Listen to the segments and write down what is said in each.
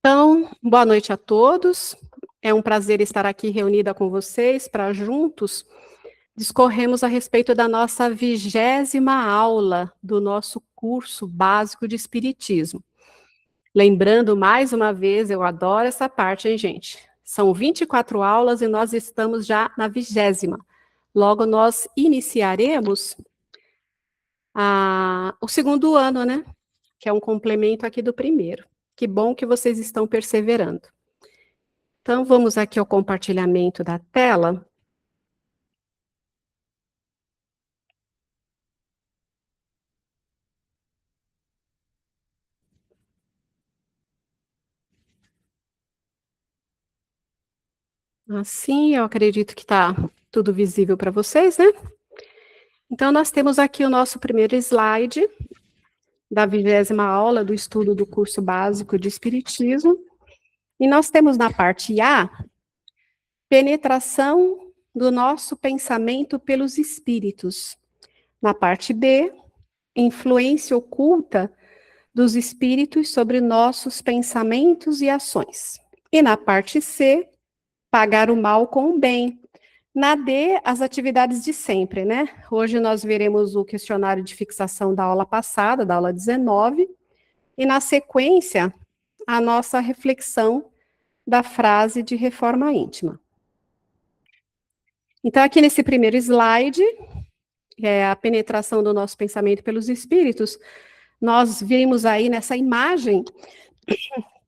Então, boa noite a todos. É um prazer estar aqui reunida com vocês para juntos discorrermos a respeito da nossa 20ª aula do nosso curso básico de Espiritismo. Lembrando, mais uma vez, eu adoro essa parte, hein, gente? São 24 aulas e nós estamos já na 20ª. Logo, nós iniciaremos o segundo ano, né? Que é um complemento aqui do primeiro. Que bom que vocês estão perseverando. Então, vamos aqui ao compartilhamento da tela. Assim, eu acredito que está tudo visível para vocês, né? Então, nós temos aqui o nosso primeiro slide da 20ª aula do estudo do curso básico de Espiritismo. E nós temos na parte A, penetração do nosso pensamento pelos espíritos. Na parte B, influência oculta dos espíritos sobre nossos pensamentos e ações. E na parte C, pagar o mal com o bem. Na D, as atividades de sempre, né? Hoje nós veremos o questionário de fixação da aula passada, da aula 19, e na sequência, a nossa reflexão da frase de reforma íntima. Então, aqui nesse primeiro slide, a penetração do nosso pensamento pelos espíritos, nós vimos aí nessa imagem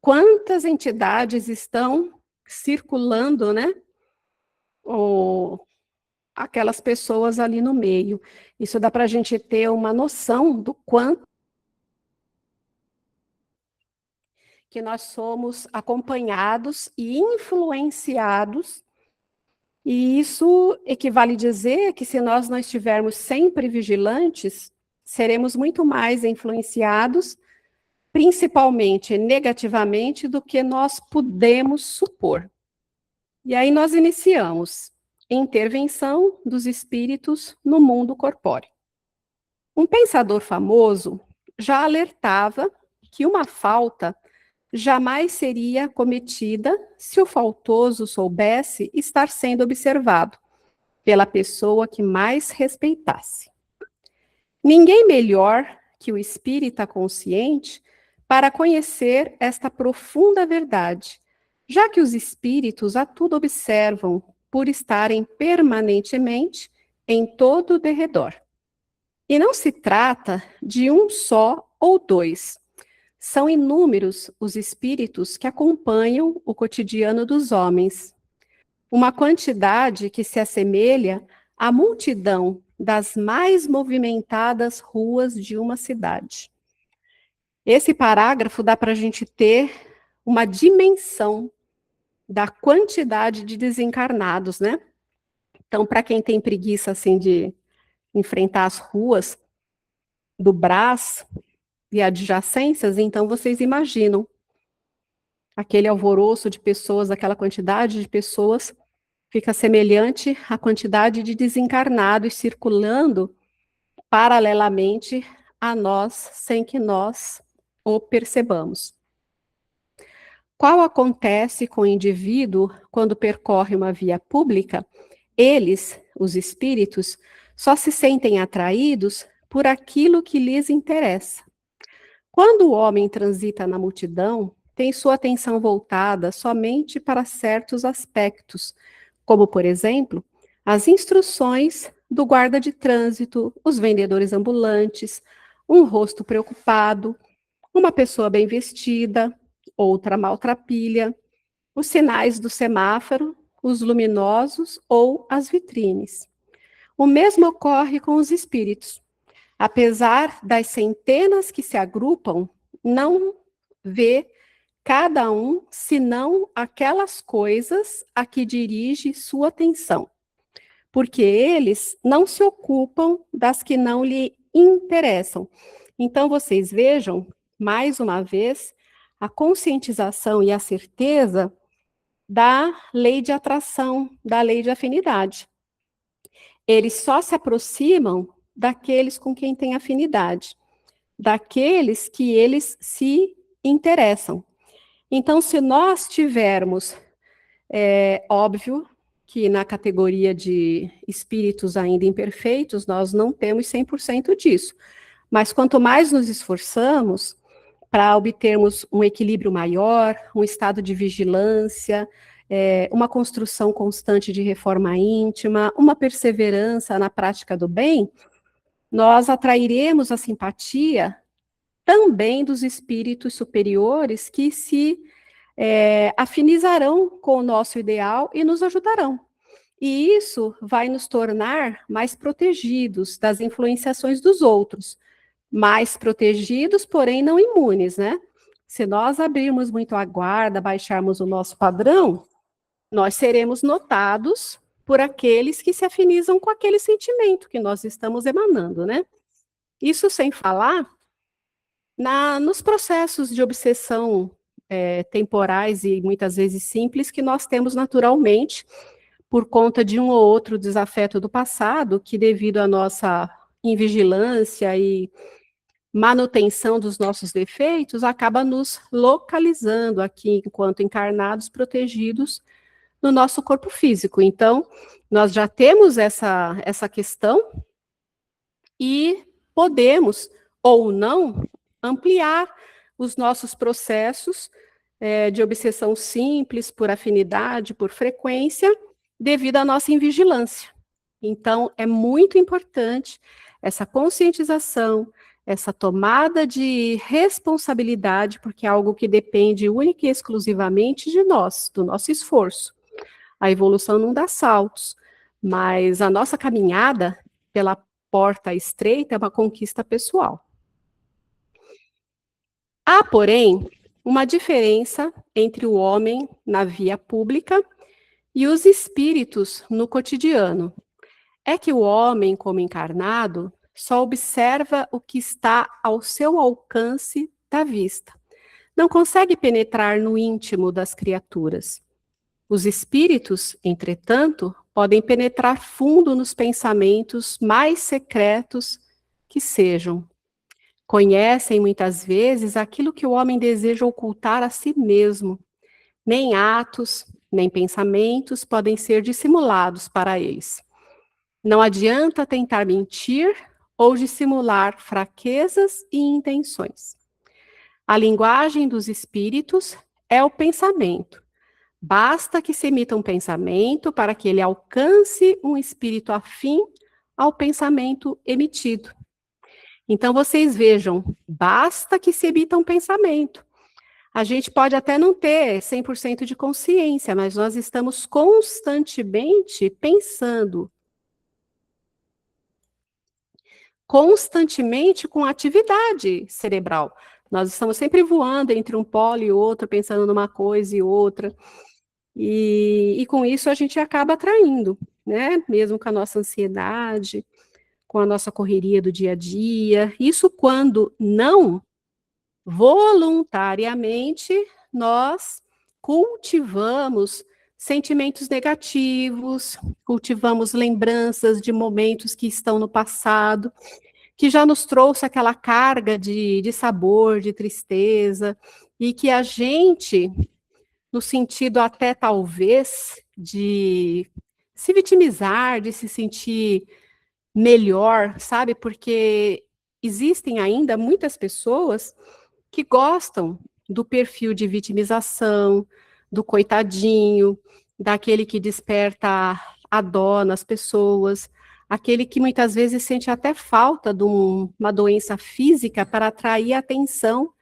quantas entidades estão circulando, né? Aquelas pessoas ali no meio. Isso dá para a gente ter uma noção do quanto que nós somos acompanhados e influenciados, e isso equivale a dizer que se nós não estivermos sempre vigilantes, seremos muito mais influenciados, principalmente negativamente, do que nós podemos supor. E aí nós iniciamos intervenção dos espíritos no mundo corpóreo. Um pensador famoso já alertava que uma falta jamais seria cometida se o faltoso soubesse estar sendo observado pela pessoa que mais respeitasse. Ninguém melhor que o espírita consciente para conhecer esta profunda verdade, já que os espíritos a tudo observam por estarem permanentemente em todo o derredor. E não se trata de um só ou dois. São inúmeros os espíritos que acompanham o cotidiano dos homens. Uma quantidade que se assemelha à multidão das mais movimentadas ruas de uma cidade. Esse parágrafo dá para a gente ter uma dimensão da quantidade de desencarnados, né? Então, para quem tem preguiça, assim, de enfrentar as ruas do Brás e adjacências, então vocês imaginam aquele alvoroço de pessoas, aquela quantidade de pessoas, fica semelhante à quantidade de desencarnados circulando paralelamente a nós, sem que nós o percebamos. Qual acontece com o indivíduo quando percorre uma via pública? Eles, os espíritos, só se sentem atraídos por aquilo que lhes interessa. Quando o homem transita na multidão, tem sua atenção voltada somente para certos aspectos, como, por exemplo, as instruções do guarda de trânsito, os vendedores ambulantes, um rosto preocupado, uma pessoa bem vestida, outra maltrapilha, os sinais do semáforo, os luminosos ou as vitrines. O mesmo ocorre com os espíritos. Apesar das centenas que se agrupam, não vê cada um senão aquelas coisas a que dirige sua atenção, porque eles não se ocupam das que não lhe interessam. Então, vocês vejam, mais uma vez, a conscientização e a certeza da lei de atração, da lei de afinidade. Eles só se aproximam daqueles com quem têm afinidade, daqueles que eles se interessam. Então, se nós tivermos, óbvio que na categoria de espíritos ainda imperfeitos, nós não temos 100% disso, mas quanto mais nos esforçamos para obtermos um equilíbrio maior, um estado de vigilância, uma construção constante de reforma íntima, uma perseverança na prática do bem, nós atrairemos a simpatia também dos espíritos superiores que se afinizarão com o nosso ideal e nos ajudarão. E isso vai nos tornar mais protegidos das influenciações dos outros, mais protegidos, porém não imunes, né? Se nós abrirmos muito a guarda, baixarmos o nosso padrão, nós seremos notados por aqueles que se afinizam com aquele sentimento que nós estamos emanando, né? Isso sem falar nos processos de obsessão temporais e muitas vezes simples que nós temos naturalmente por conta de um ou outro desafeto do passado, que devido à nossa invigilância e manutenção dos nossos defeitos, acaba nos localizando aqui enquanto encarnados, protegidos no nosso corpo físico. Então, nós já temos essa questão e podemos, ou não, ampliar os nossos processos de obsessão simples, por afinidade, por frequência, devido à nossa invigilância. Então, é muito importante essa conscientização, essa tomada de responsabilidade, porque é algo que depende única e exclusivamente de nós, do nosso esforço. A evolução não dá saltos, mas a nossa caminhada pela porta estreita é uma conquista pessoal. Há, porém, uma diferença entre o homem na via pública e os espíritos no cotidiano. É que o homem, como encarnado, só observa o que está ao seu alcance da vista. Não consegue penetrar no íntimo das criaturas. Os espíritos, entretanto, podem penetrar fundo nos pensamentos mais secretos que sejam. Conhecem muitas vezes aquilo que o homem deseja ocultar a si mesmo. Nem atos, nem pensamentos podem ser dissimulados para eles. Não adianta tentar mentir ou dissimular fraquezas e intenções. A linguagem dos espíritos é o pensamento. Basta que se emita um pensamento para que ele alcance um espírito afim ao pensamento emitido. Então, vocês vejam, basta que se emita um pensamento. A gente pode até não ter 100% de consciência, mas nós estamos constantemente pensando, constantemente com atividade cerebral. Nós estamos sempre voando entre um polo e outro, pensando numa coisa e outra. E com isso a gente acaba atraindo, né? Mesmo com a nossa ansiedade, com a nossa correria do dia a dia. Isso quando não voluntariamente nós cultivamos sentimentos negativos, cultivamos lembranças de momentos que estão no passado, que já nos trouxe aquela carga de sabor, de tristeza, e que a gente, no sentido até talvez de se vitimizar, de se sentir melhor, sabe? Porque existem ainda muitas pessoas que gostam do perfil de vitimização, do coitadinho, daquele que desperta a dó nas pessoas, aquele que muitas vezes sente até falta de uma doença física para atrair a atenção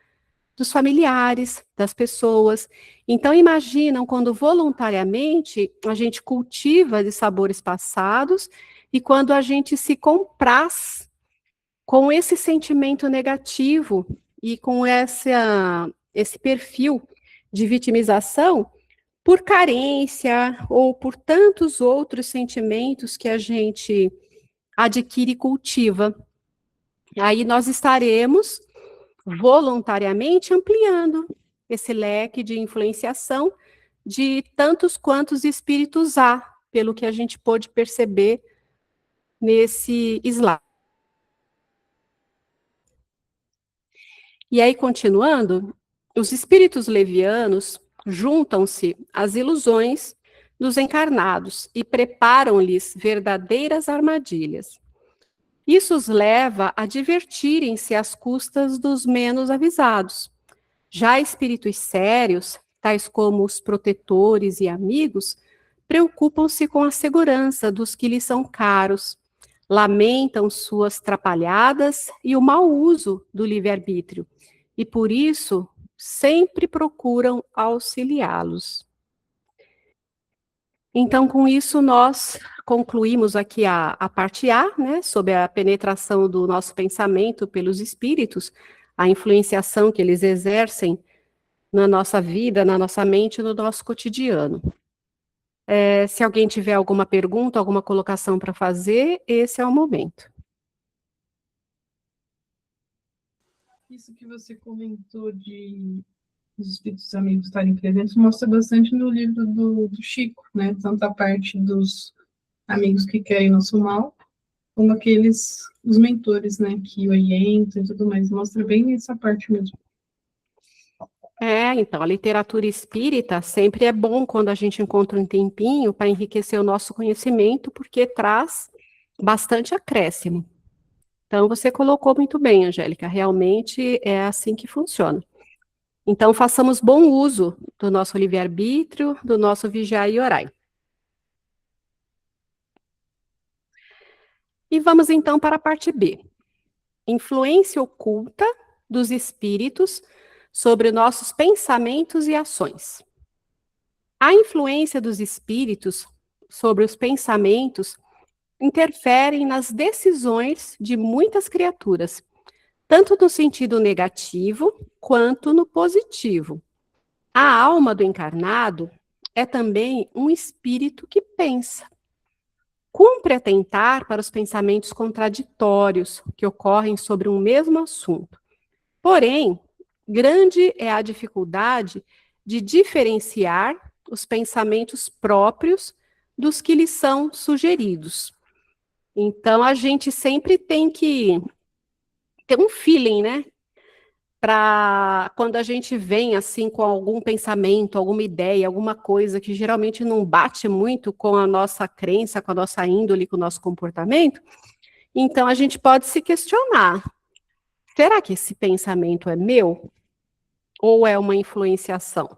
dos familiares, das pessoas. Então, imaginam quando voluntariamente a gente cultiva de sabores passados e quando a gente se compraz com esse sentimento negativo e com esse perfil de vitimização por carência ou por tantos outros sentimentos que a gente adquire e cultiva. Aí nós estaremos voluntariamente ampliando esse leque de influenciação de tantos quantos espíritos há, pelo que a gente pôde perceber nesse slide. E aí, continuando, os espíritos levianos juntam-se às ilusões dos encarnados e preparam-lhes verdadeiras armadilhas. Isso os leva a divertirem-se às custas dos menos avisados. Já espíritos sérios, tais como os protetores e amigos, preocupam-se com a segurança dos que lhes são caros, lamentam suas trapalhadas e o mau uso do livre-arbítrio, e por isso sempre procuram auxiliá-los. Então, com isso, nós concluímos aqui a parte A, né, sobre a penetração do nosso pensamento pelos espíritos, a influenciação que eles exercem na nossa vida, na nossa mente, no nosso cotidiano. Se alguém tiver alguma pergunta, alguma colocação para fazer, esse é o momento. Isso que você comentou de os espíritos amigos estarem presentes mostra bastante no livro do Chico, né? Tanto a parte dos amigos que querem nosso mal, como os mentores, né? Que orientam e tudo mais. Mostra bem essa parte mesmo. Então, a literatura espírita sempre é bom quando a gente encontra um tempinho para enriquecer o nosso conhecimento, porque traz bastante acréscimo. Então, você colocou muito bem, Angélica, realmente é assim que funciona. Então, façamos bom uso do nosso livre-arbítrio, do nosso vigiar e orai. E vamos então para a parte B. Influência oculta dos espíritos sobre nossos pensamentos e ações. A influência dos espíritos sobre os pensamentos interferem nas decisões de muitas criaturas, tanto no sentido negativo quanto no positivo. A alma do encarnado é também um espírito que pensa. Cumpre atentar para os pensamentos contraditórios que ocorrem sobre um mesmo assunto. Porém, grande é a dificuldade de diferenciar os pensamentos próprios dos que lhes são sugeridos. Então, a gente sempre tem que ter um feeling, né? Para quando a gente vem assim com algum pensamento, alguma ideia, alguma coisa que geralmente não bate muito com a nossa crença, com a nossa índole, com o nosso comportamento, então a gente pode se questionar: será que esse pensamento é meu? Ou é uma influenciação?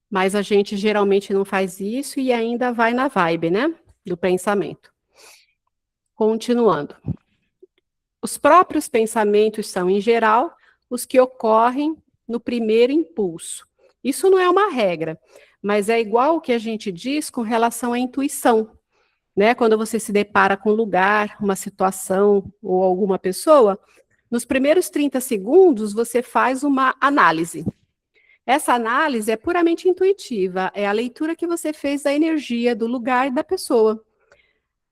Mas a gente geralmente não faz isso e ainda vai na vibe, né? Do pensamento. Continuando. Os próprios pensamentos são, em geral, os que ocorrem no primeiro impulso. Isso não é uma regra, mas é igual o que a gente diz com relação à intuição, né? Quando você se depara com um lugar, uma situação ou alguma pessoa, nos primeiros 30 segundos você faz uma análise. Essa análise é puramente intuitiva, é a leitura que você fez da energia, do lugar e da pessoa.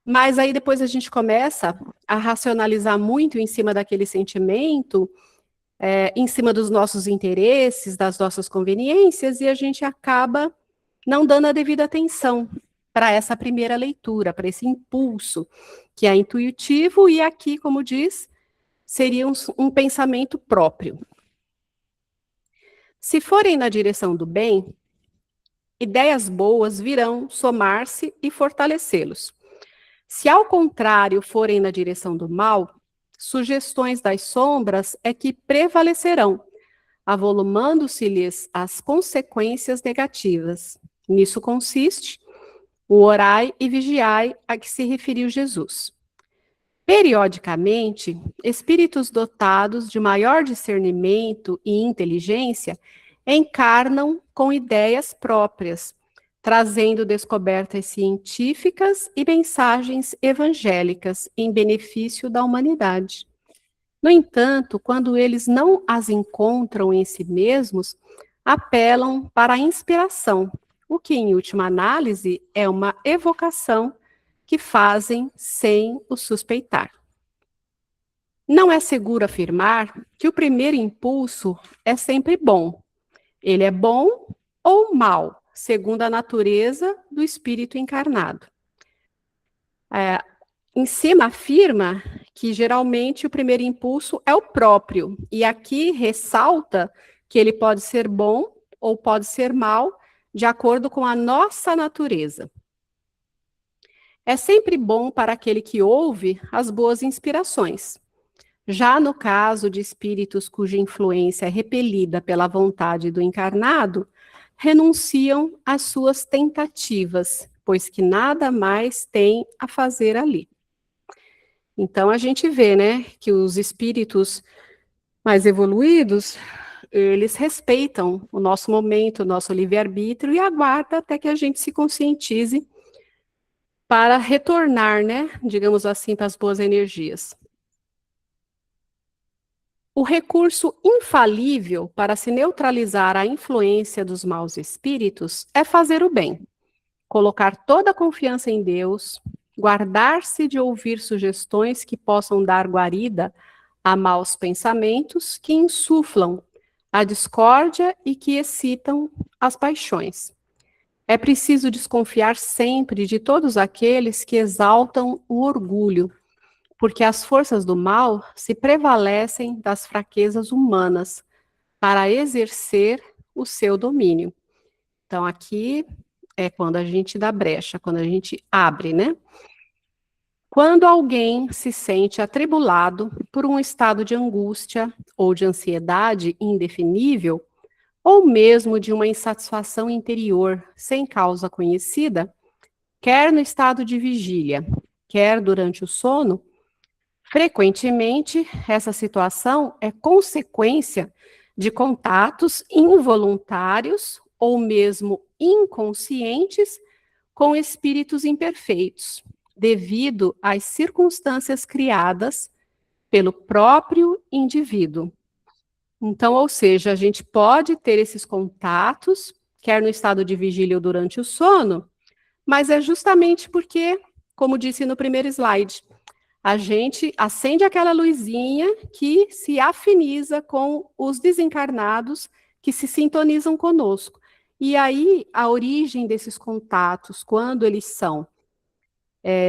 Mas aí depois a gente começa a racionalizar muito em cima daquele sentimento, em cima dos nossos interesses, das nossas conveniências, e a gente acaba não dando a devida atenção para essa primeira leitura, para esse impulso, que é intuitivo, e aqui, como diz, seria um pensamento próprio. Se forem na direção do bem, ideias boas virão somar-se e fortalecê-los. Se, ao contrário, forem na direção do mal, sugestões das sombras é que prevalecerão, avolumando-se-lhes as consequências negativas. Nisso consiste o orai e vigiai a que se referiu Jesus. Periodicamente, espíritos dotados de maior discernimento e inteligência encarnam com ideias próprias, trazendo descobertas científicas e mensagens evangélicas em benefício da humanidade. No entanto, quando eles não as encontram em si mesmos, apelam para a inspiração, o que, em última análise, é uma evocação que fazem sem o suspeitar. Não é seguro afirmar que o primeiro impulso é sempre bom. Ele é bom ou mal, segundo a natureza do espírito encarnado. Em cima afirma que geralmente o primeiro impulso é o próprio, e aqui ressalta que ele pode ser bom ou pode ser mal, de acordo com a nossa natureza. É sempre bom para aquele que ouve as boas inspirações. Já no caso de espíritos cuja influência é repelida pela vontade do encarnado, renunciam às suas tentativas, pois que nada mais tem a fazer ali. Então a gente vê, né, que os espíritos mais evoluídos, eles respeitam o nosso momento, o nosso livre-arbítrio e aguardam até que a gente se conscientize para retornar, né, digamos assim, para as boas energias. O recurso infalível para se neutralizar a influência dos maus espíritos é fazer o bem, colocar toda a confiança em Deus, guardar-se de ouvir sugestões que possam dar guarida a maus pensamentos que insuflam a discórdia e que excitam as paixões. É preciso desconfiar sempre de todos aqueles que exaltam o orgulho, porque as forças do mal se prevalecem das fraquezas humanas para exercer o seu domínio. Então, aqui é quando a gente dá brecha, quando a gente abre, né? Quando alguém se sente atribulado por um estado de angústia ou de ansiedade indefinível, ou mesmo de uma insatisfação interior sem causa conhecida, quer no estado de vigília, quer durante o sono, frequentemente essa situação é consequência de contatos involuntários ou mesmo inconscientes com espíritos imperfeitos, devido às circunstâncias criadas pelo próprio indivíduo. Então, ou seja, a gente pode ter esses contatos, quer no estado de vigília ou durante o sono, mas é justamente porque, como disse no primeiro slide, a gente acende aquela luzinha que se afiniza com os desencarnados que se sintonizam conosco. E aí, a origem desses contatos, quando eles são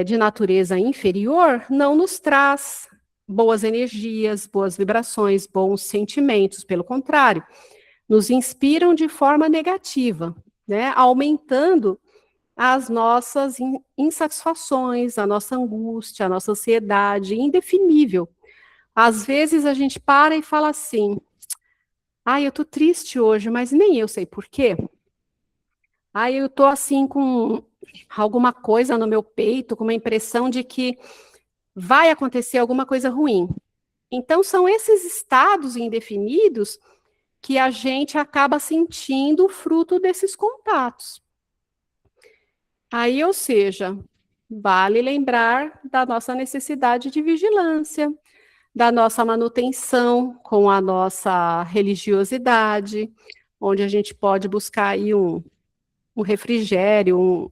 de natureza inferior, não nos traz boas energias, boas vibrações, bons sentimentos, pelo contrário, nos inspiram de forma negativa, né, aumentando as nossas insatisfações, a nossa angústia, a nossa ansiedade indefinível. Às vezes a gente para e fala assim: ai, eu tô triste hoje, mas nem eu sei por quê. Ai, eu tô assim com alguma coisa no meu peito, com uma impressão de que vai acontecer alguma coisa ruim. Então, são esses estados indefinidos que a gente acaba sentindo fruto desses contatos. Aí, ou seja, vale lembrar da nossa necessidade de vigilância, da nossa manutenção com a nossa religiosidade, onde a gente pode buscar aí um refrigério,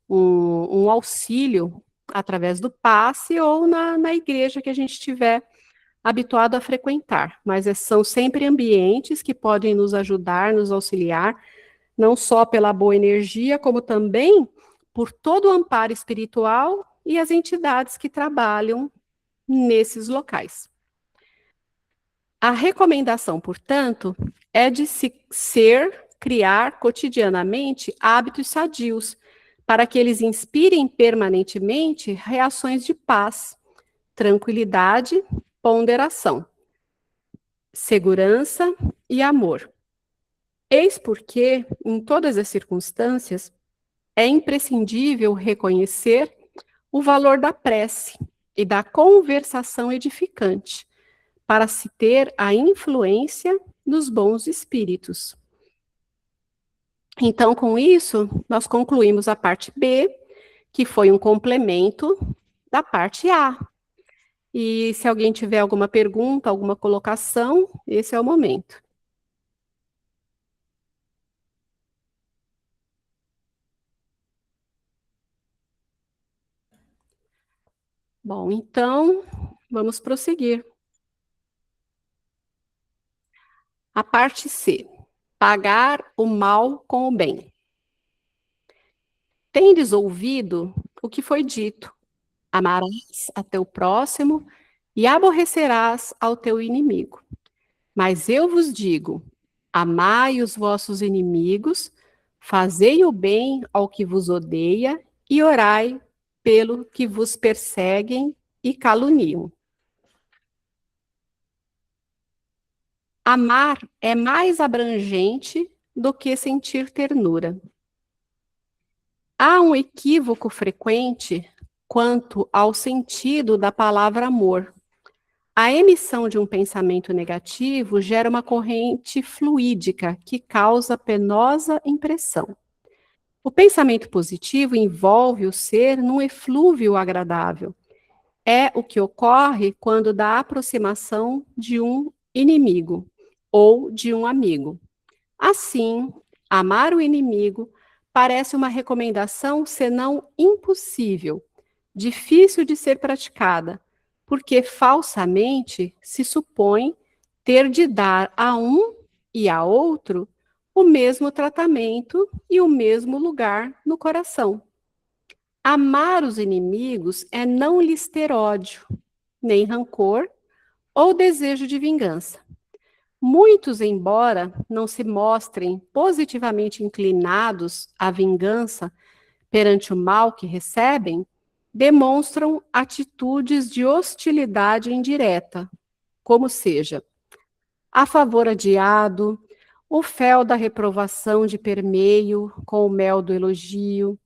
um auxílio através do passe ou na igreja que a gente estiver habituado a frequentar. Mas são sempre ambientes que podem nos ajudar, nos auxiliar, não só pela boa energia, como também por todo o amparo espiritual e as entidades que trabalham nesses locais. A recomendação, portanto, é de criar cotidianamente hábitos sadios, para que eles inspirem permanentemente reações de paz, tranquilidade, ponderação, segurança e amor. Eis porque, em todas as circunstâncias, é imprescindível reconhecer o valor da prece e da conversação edificante, para se ter a influência dos bons espíritos. Então, com isso, nós concluímos a parte B, que foi um complemento da parte A. E se alguém tiver alguma pergunta, alguma colocação, esse é o momento. Bom, então, vamos prosseguir. A parte C. Pagar o mal com o bem. Tendes ouvido o que foi dito: amarás a teu próximo e aborrecerás ao teu inimigo. Mas eu vos digo: amai os vossos inimigos, fazei o bem ao que vos odeia e orai pelo que vos perseguem e caluniam. Amar é mais abrangente do que sentir ternura. Há um equívoco frequente quanto ao sentido da palavra amor. A emissão de um pensamento negativo gera uma corrente fluídica que causa penosa impressão. O pensamento positivo envolve o ser num eflúvio agradável. É o que ocorre quando da aproximação de um inimigo ou de um amigo. Assim, amar o inimigo parece uma recomendação, senão impossível, difícil de ser praticada, porque falsamente se supõe ter de dar a um e a outro o mesmo tratamento e o mesmo lugar no coração. Amar os inimigos é não lhes ter ódio, nem rancor ou desejo de vingança. Muitos, embora não se mostrem positivamente inclinados à vingança perante o mal que recebem, demonstram atitudes de hostilidade indireta, como seja, a favor adiado, o fel da reprovação de permeio com o mel do elogio,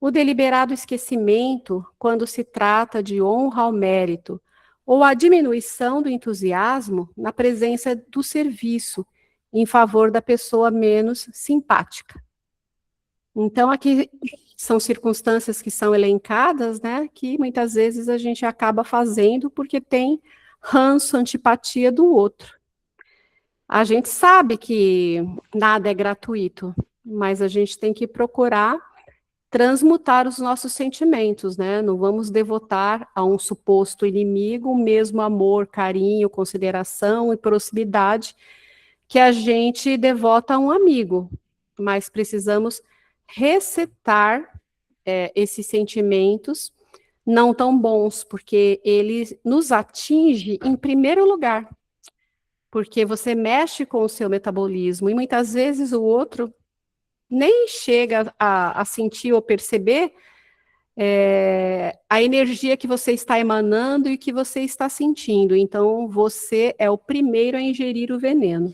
o deliberado esquecimento quando se trata de honra ao mérito, ou a diminuição do entusiasmo na presença do serviço em favor da pessoa menos simpática. Então, aqui são circunstâncias que são elencadas, né, que muitas vezes a gente acaba fazendo porque tem ranço, antipatia do outro. A gente sabe que nada é gratuito, mas a gente tem que procurar transmutar os nossos sentimentos, né? Não vamos devotar a um suposto inimigo o mesmo amor, carinho, consideração e proximidade que a gente devota a um amigo, mas precisamos resetar esses sentimentos não tão bons, porque ele nos atinge em primeiro lugar, porque você mexe com o seu metabolismo e muitas vezes o outro nem chega a sentir ou perceber a energia que você está emanando e que você está sentindo. Então, você é o primeiro a ingerir o veneno.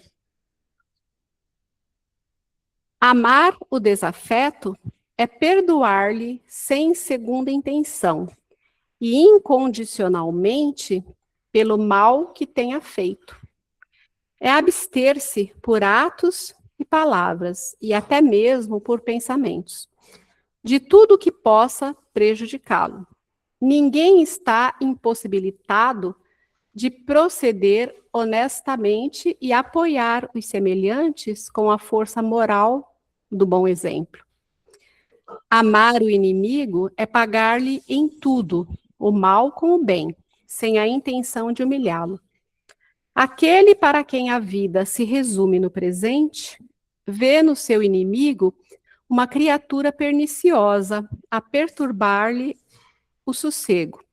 Amar o desafeto é perdoar-lhe sem segunda intenção e incondicionalmente pelo mal que tenha feito. É abster-se por atos e palavras, e até mesmo por pensamentos, de tudo que possa prejudicá-lo. Ninguém está impossibilitado de proceder honestamente e apoiar os semelhantes com a força moral do bom exemplo. Amar o inimigo é pagar-lhe em tudo o mal com o bem, sem a intenção de humilhá-lo. Aquele para quem a vida se resume no presente, vê no seu inimigo uma criatura perniciosa a perturbar-lhe o sossego,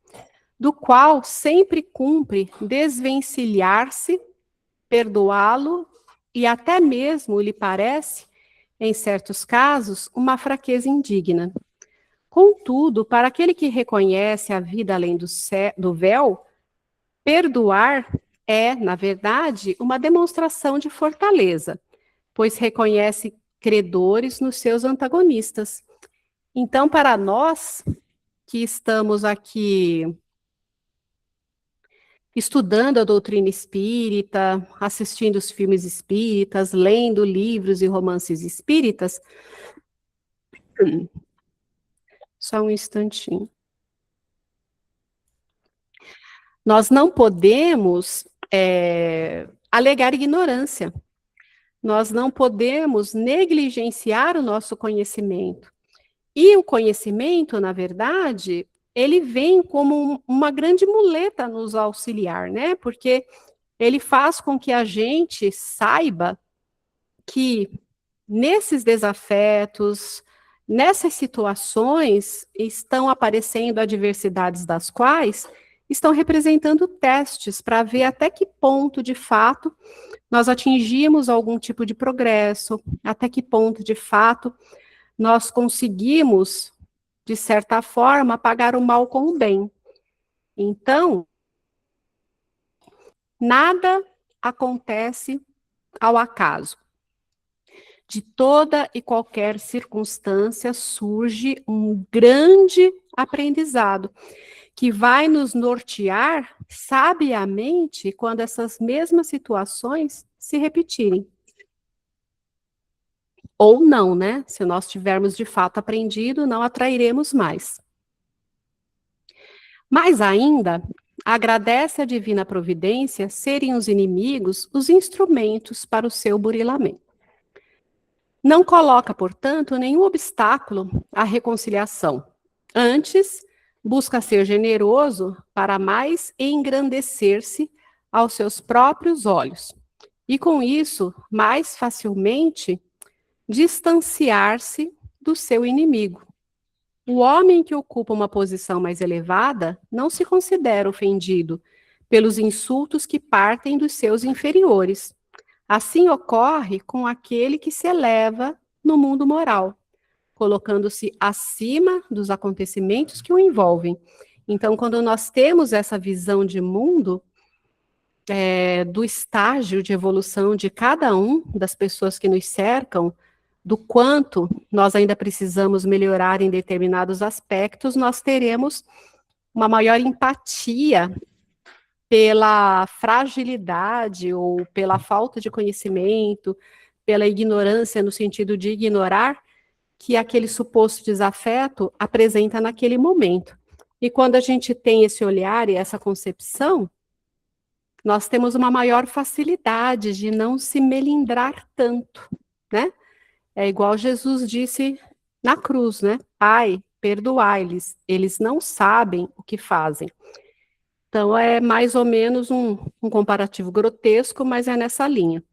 do qual sempre cumpre desvencilhar-se, perdoá-lo e até mesmo, lhe parece, em certos casos, uma fraqueza indigna. Contudo, para aquele que reconhece a vida além do véu, perdoar é, na verdade, uma demonstração de fortaleza, pois reconhece credores nos seus antagonistas. Então, para nós que estamos aqui estudando a doutrina espírita, assistindo os filmes espíritas, lendo livros e romances espíritas, só um instantinho. Nós não podemos alegar ignorância. Nós não podemos negligenciar o nosso conhecimento. E o conhecimento, na verdade, ele vem como uma grande muleta a nos auxiliar, né? Porque ele faz com que a gente saiba que nesses desafetos, nessas situações, estão aparecendo adversidades das quais estão representando testes para ver até que ponto, de fato, nós atingimos algum tipo de progresso, até que ponto, de fato, nós conseguimos, de certa forma, pagar o mal com o bem. Então, nada acontece ao acaso. De toda e qualquer circunstância surge um grande aprendizado que vai nos nortear sabiamente quando essas mesmas situações se repetirem. Ou não, né? Se nós tivermos de fato aprendido, não atrairemos mais. Mais ainda, agradece à divina providência serem os inimigos os instrumentos para o seu burilamento. Não coloca, portanto, nenhum obstáculo à reconciliação. Antes, busca ser generoso para mais engrandecer-se aos seus próprios olhos. E com isso, mais facilmente, distanciar-se do seu inimigo. O homem que ocupa uma posição mais elevada não se considera ofendido pelos insultos que partem dos seus inferiores. Assim ocorre com aquele que se eleva no mundo moral, colocando-se acima dos acontecimentos que o envolvem. Então, quando nós temos essa visão de mundo, do estágio de evolução de cada um das pessoas que nos cercam, do quanto nós ainda precisamos melhorar em determinados aspectos, nós teremos uma maior empatia pela fragilidade ou pela falta de conhecimento, pela ignorância no sentido de ignorar que aquele suposto desafeto apresenta naquele momento. E quando a gente tem esse olhar e essa concepção, nós temos uma maior facilidade de não se melindrar tanto, né? É igual Jesus disse na cruz, né? Pai, perdoai-lhes, eles não sabem o que fazem. Então, é mais ou menos um comparativo grotesco, mas é nessa linha.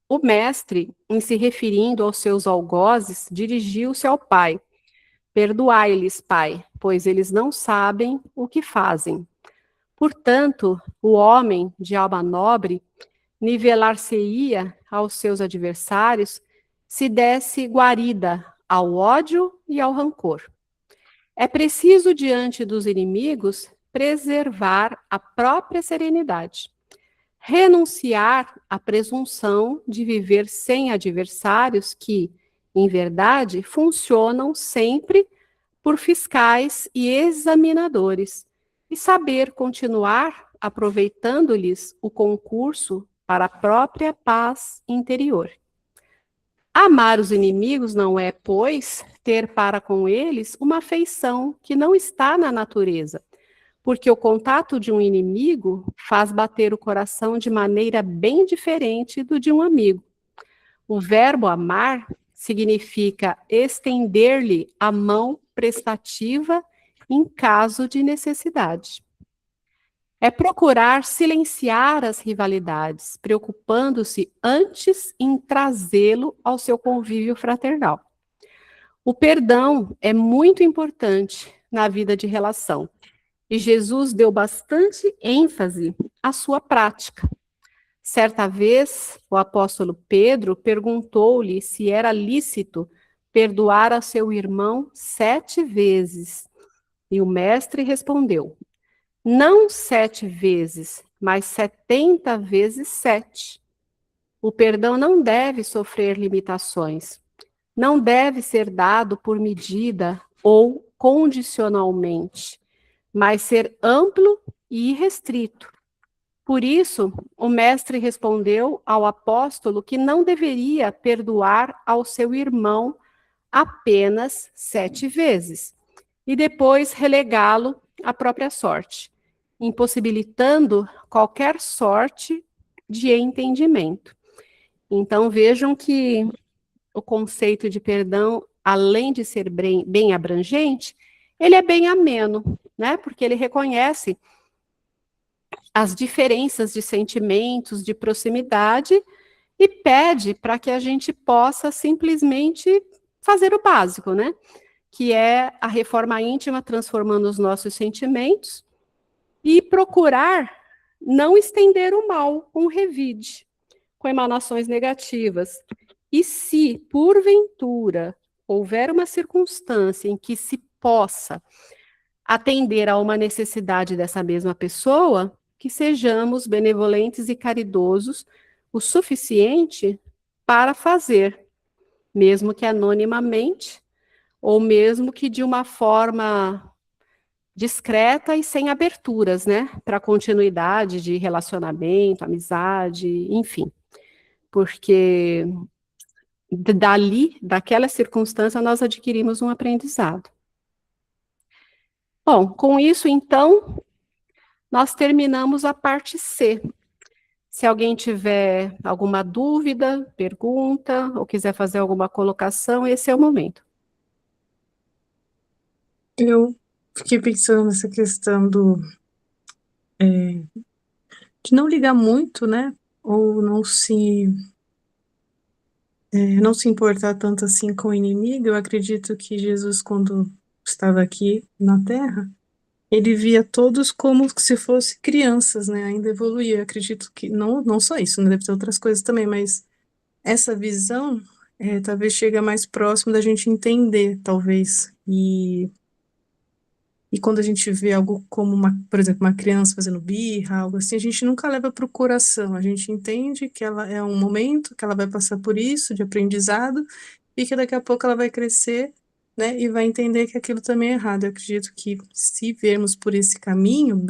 O mestre, em se referindo aos seus algozes, dirigiu-se ao pai. Perdoai-lhes, pai, pois eles não sabem o que fazem. Portanto, o homem de alma nobre nivelar-se-ia aos seus adversários se desse guarida ao ódio e ao rancor. É preciso, diante dos inimigos, preservar a própria serenidade, renunciar à presunção de viver sem adversários que, em verdade, funcionam sempre por fiscais e examinadores, e saber continuar aproveitando-lhes o concurso para a própria paz interior. Amar os inimigos não é, pois, ter para com eles uma afeição que não está na natureza, porque o contato de um inimigo faz bater o coração de maneira bem diferente do de um amigo. O verbo amar significa estender-lhe a mão prestativa em caso de necessidade. É procurar silenciar as rivalidades, preocupando-se antes em trazê-lo ao seu convívio fraternal. O perdão é muito importante na vida de relação, e Jesus deu bastante ênfase à sua prática. Certa vez, o apóstolo Pedro perguntou-lhe se era lícito perdoar a seu irmão 7 vezes, e o mestre respondeu: não 7 vezes, mas 70 vezes 7. O perdão não deve sofrer limitações. Não deve ser dado por medida ou condicionalmente, mas ser amplo e irrestrito. Por isso, o mestre respondeu ao apóstolo que não deveria perdoar ao seu irmão apenas 7 vezes, e depois relegá-lo à própria sorte, impossibilitando qualquer sorte de entendimento. Então, vejam que o conceito de perdão, além de ser bem abrangente, ele é bem ameno, né? Porque ele reconhece as diferenças de sentimentos, de proximidade, e pede para que a gente possa simplesmente fazer o básico, né? que é a reforma íntima transformando os nossos sentimentos, e procurar não estender o mal com revide, com emanações negativas. E se, porventura, houver uma circunstância em que se possa atender a uma necessidade dessa mesma pessoa, que sejamos benevolentes e caridosos o suficiente para fazer, mesmo que anonimamente, ou mesmo que de uma forma discreta e sem aberturas, né, para continuidade de relacionamento, amizade, enfim. Porque dali, daquela circunstância, nós adquirimos um aprendizado. Bom, com isso, então, nós terminamos a parte C. Se alguém tiver alguma dúvida, pergunta, ou quiser fazer alguma colocação, esse é o momento. Eu fiquei pensando nessa questão de não ligar muito, né? Ou não se importar tanto assim com o inimigo. Eu acredito que Jesus, quando estava aqui na Terra, ele via todos como se fossem crianças, né? Ainda evoluía. Eu acredito que não só isso, né? Deve ter outras coisas também, mas essa visão talvez chega mais próximo da gente entender, talvez. E quando a gente vê algo como por exemplo, uma criança fazendo birra, algo assim, a gente nunca leva para o coração. A gente entende que ela é um momento, que ela vai passar por isso, de aprendizado, e que daqui a pouco ela vai crescer, né, e vai entender que aquilo também é errado. Eu acredito que se vermos por esse caminho,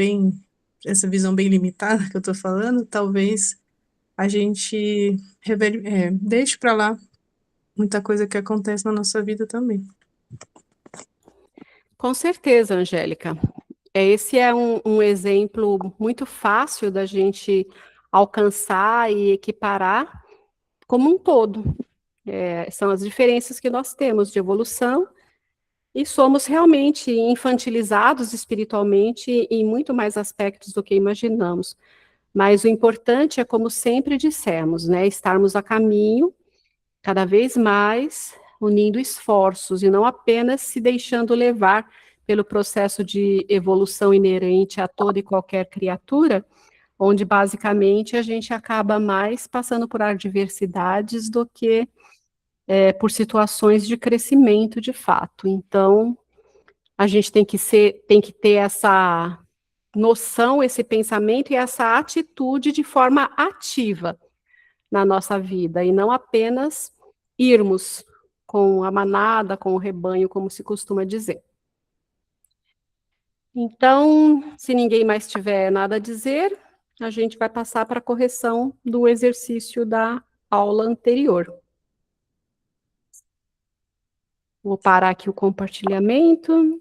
essa visão bem limitada que eu estou falando, talvez a gente deixe para lá muita coisa que acontece na nossa vida também. Com certeza, Angélica. Esse é um exemplo muito fácil da gente alcançar e equiparar como um todo. São as diferenças que nós temos de evolução e somos realmente infantilizados espiritualmente em muito mais aspectos do que imaginamos. Mas o importante é, como sempre dissemos, né, estarmos a caminho, cada vez mais, unindo esforços e não apenas se deixando levar pelo processo de evolução inerente a toda e qualquer criatura, onde basicamente a gente acaba mais passando por adversidades do que por situações de crescimento de fato. Então, a gente tem que ter essa noção, esse pensamento e essa atitude de forma ativa na nossa vida, e não apenas irmos com a manada, com o rebanho, como se costuma dizer. Então, se ninguém mais tiver nada a dizer, a gente vai passar para a correção do exercício da aula anterior. Vou parar aqui o compartilhamento.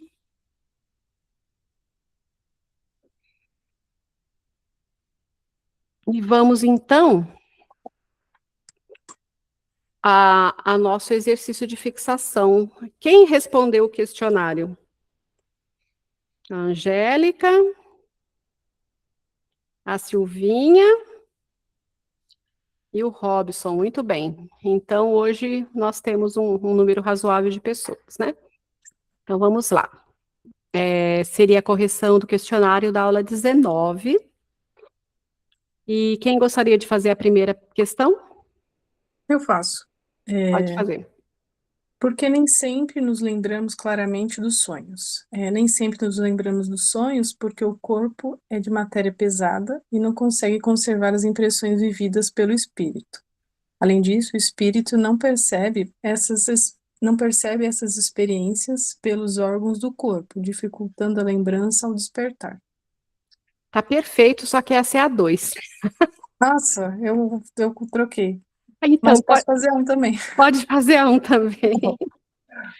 E vamos, então, a nosso exercício de fixação. Quem respondeu o questionário? A Angélica, a Silvinha e o Robson. Muito bem. Então, hoje nós temos um número razoável de pessoas, né? Então, vamos lá. Seria a correção do questionário da aula 19. E quem gostaria de fazer a primeira questão? Eu faço. Pode fazer. Porque nem sempre nos lembramos claramente dos sonhos. Nem sempre nos lembramos dos sonhos porque o corpo é de matéria pesada e não consegue conservar as impressões vividas pelo espírito. Além disso, o espírito não percebe essas experiências pelos órgãos do corpo, dificultando a lembrança ao despertar. Tá perfeito, só que essa é a 2. Nossa, eu troquei. Então, Mas posso fazer um também. pode fazer a 1 também.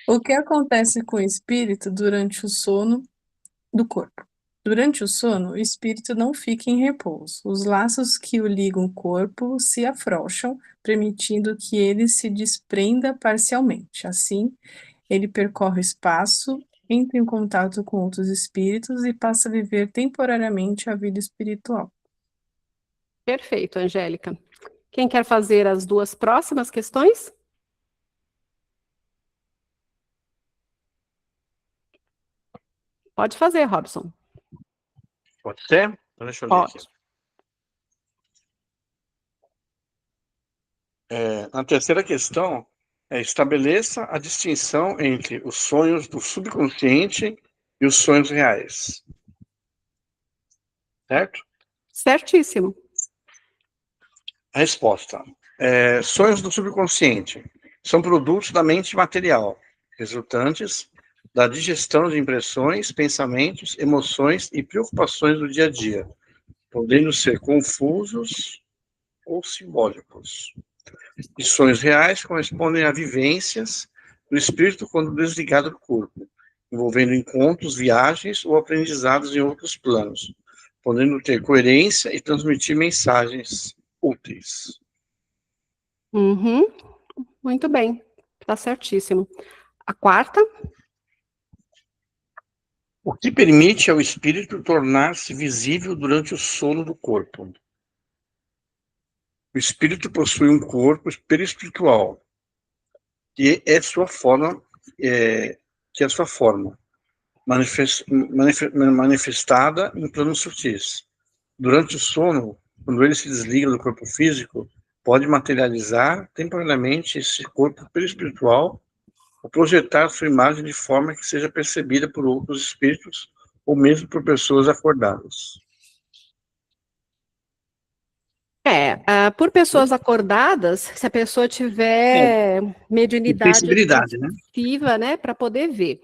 O que acontece com o espírito durante o sono do corpo? Durante o sono, o espírito não fica em repouso. Os laços que o ligam ao corpo se afrouxam, permitindo que ele se desprenda parcialmente. Assim, ele percorre o espaço, entra em contato com outros espíritos e passa a viver temporariamente a vida espiritual. Perfeito, Angélica. Quem quer fazer as 2 próximas questões? Pode fazer, Robson. Pode ser? Então, deixa eu ler aqui. A terceira questão é: estabeleça a distinção entre os sonhos do subconsciente e os sonhos reais. Certo? Certíssimo. A resposta. Sonhos do subconsciente são produtos da mente material, resultantes da digestão de impressões, pensamentos, emoções e preocupações do dia a dia, podendo ser confusos ou simbólicos. E sonhos reais correspondem a vivências do espírito quando desligado do corpo, envolvendo encontros, viagens ou aprendizados em outros planos, podendo ter coerência e transmitir mensagens úteis. Uhum. Muito bem, está certíssimo. A quarta? O que permite ao espírito tornar-se visível durante o sono do corpo? O espírito possui um corpo perispiritual, que é sua forma, manifestada em planos sutis. Durante o sono, quando ele se desliga do corpo físico, pode materializar temporariamente esse corpo perispiritual ou projetar sua imagem de forma que seja percebida por outros espíritos ou mesmo por pessoas acordadas. Por pessoas acordadas, se a pessoa tiver mediunidade extensiva, né, para poder ver.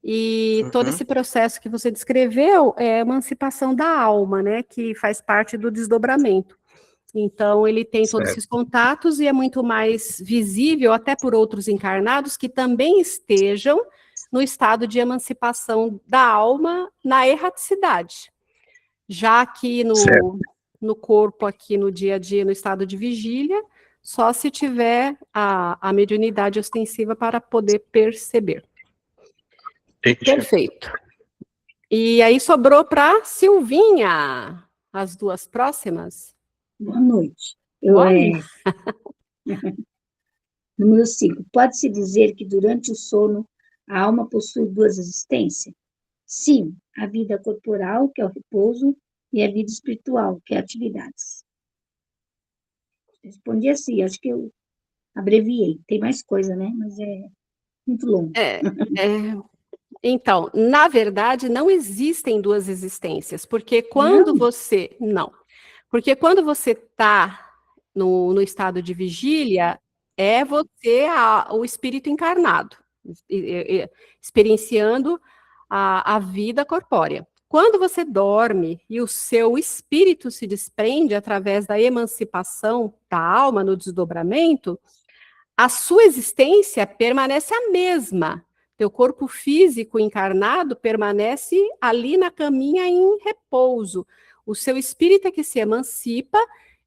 E todo esse processo que você descreveu é a emancipação da alma, né, que faz parte do desdobramento. Então, ele tem todos esses contatos e é muito mais visível até por outros encarnados que também estejam no estado de emancipação da alma na erraticidade. Já que no corpo, aqui no dia a dia, no estado de vigília, só se tiver a mediunidade ostensiva para poder perceber. Perfeito. E aí sobrou para Silvinha as duas próximas. Boa noite. Número 5. Pode-se dizer que durante o sono a alma possui duas existências? Sim, a vida corporal, que é o repouso, e a vida espiritual, que é atividades. Respondi assim, acho que eu abreviei. Tem mais coisa, né? Mas é muito longo. Então, na verdade, não existem duas existências, porque quando você... Não. Porque quando você está no estado de vigília, é você o espírito encarnado, experienciando a vida corpórea. Quando você dorme e o seu espírito se desprende através da emancipação da alma no desdobramento, a sua existência permanece a mesma. Teu corpo físico encarnado permanece ali na caminha em repouso. O seu espírito é que se emancipa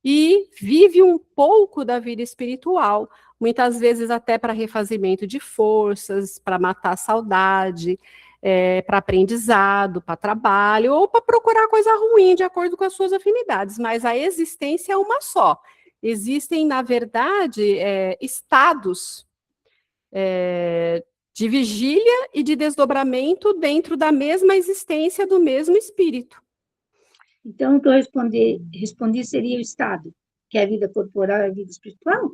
e vive um pouco da vida espiritual, muitas vezes até para refazimento de forças, para matar a saudade, para aprendizado, para trabalho, ou para procurar coisa ruim, de acordo com as suas afinidades, mas a existência é uma só. Existem, na verdade, estados de vigília e de desdobramento dentro da mesma existência do mesmo espírito. Então, o que eu respondi seria o estado, que é a vida corporal e a vida espiritual?